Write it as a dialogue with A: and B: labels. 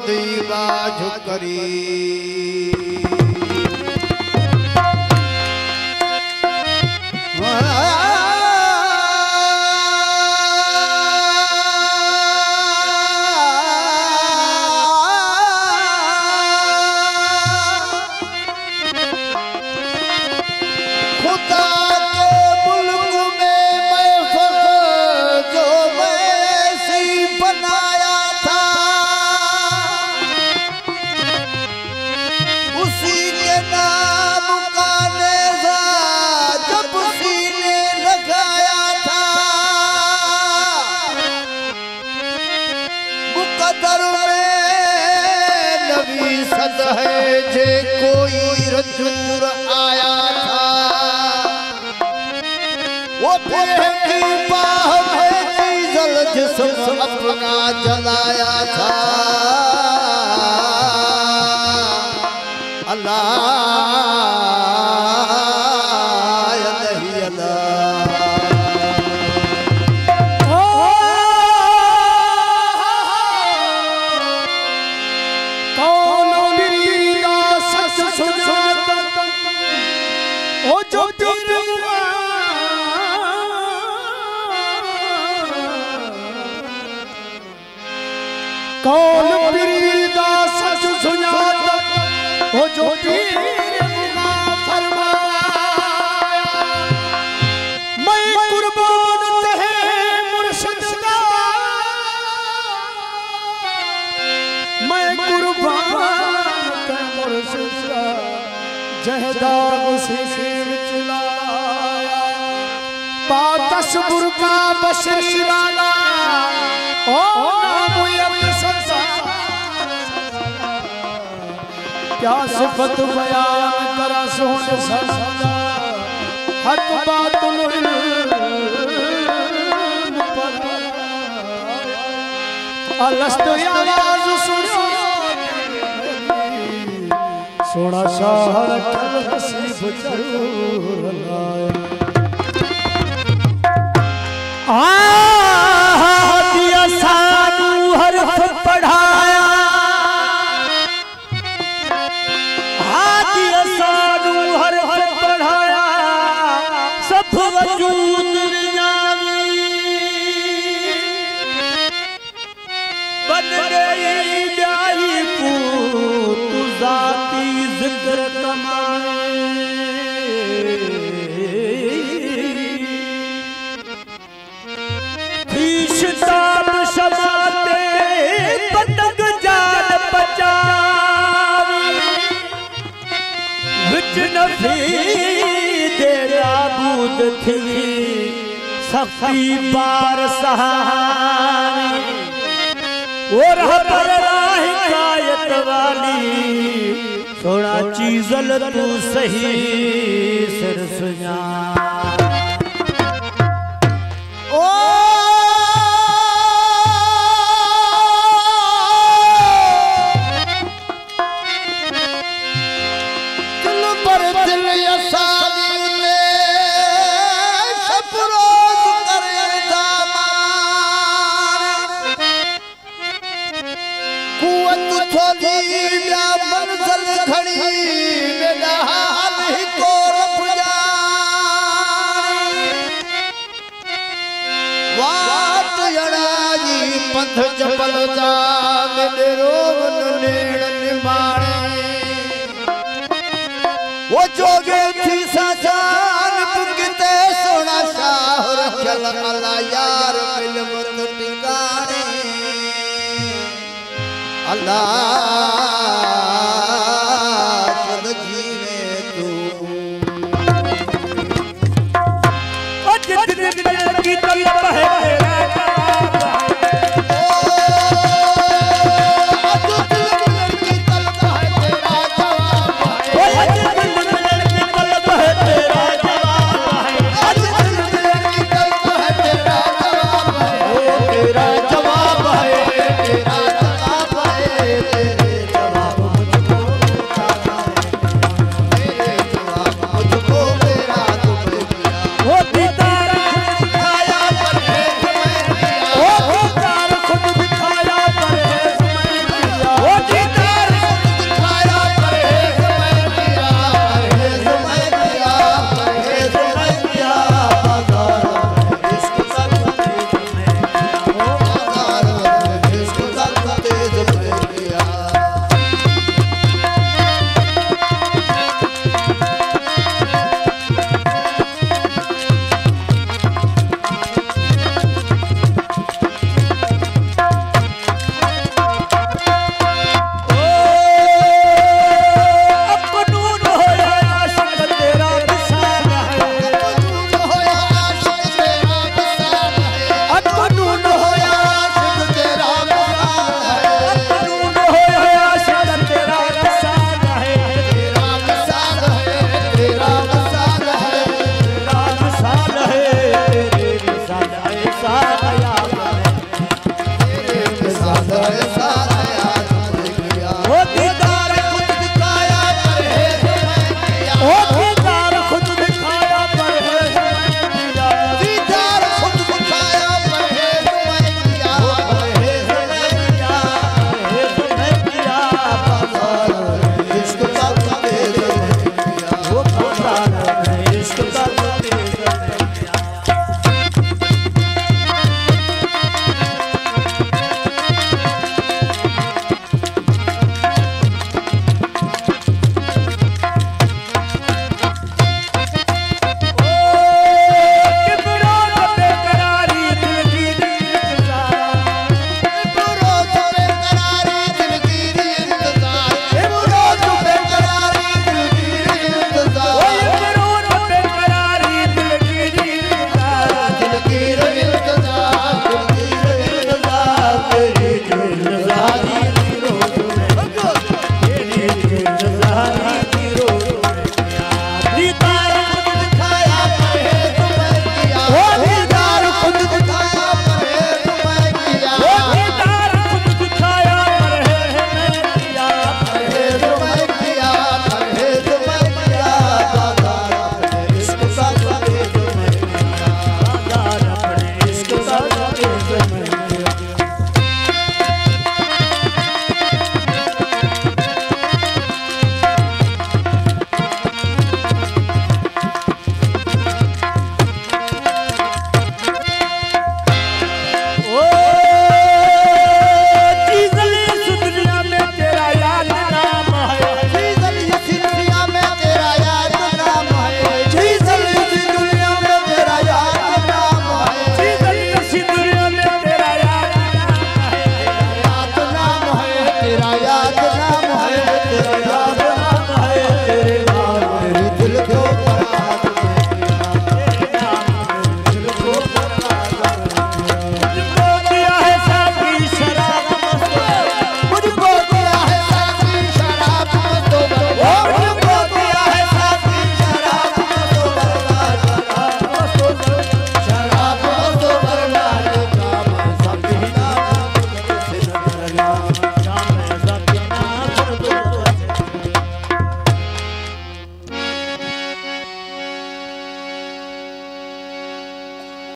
A: दीवा झुकरी है जे कोई रजूर आया था वो की बाह में चीजल जिस्म अपना जलाया था अल्लाह
B: कौन पीरीदा सच सुनाता हो जो पीर फरमाया मैं कुर्बान तहे मुर्शिद दा मैं कुर्बान तहे मुर्शिद दा जहदा उसे विच लाया पातसबुर का बशरी वाला ओ क्या सिफत बयान करा सोने सदा हक बातुल अलस्तु आवाज सुनो सोना शहर कल नसीब जरूर लाया दिया सानू हरफ पढ़ाया सब वजूद बन गई ब्याही को तू जाती जिक्र कमाए फीशताब शमाते पतंग जान बचावी विच नफी तेरा बूद थी सख्ती बार सहानी और पर राह कायत वाली थोड़ा चीजल तू सही सिर सुना
A: जबल जा मेरे रोवन नेड़ निमाणे वो जोगे थी सजान बुकते सोना शाहर चल अला यार मिल मत टिकाने अल्लाह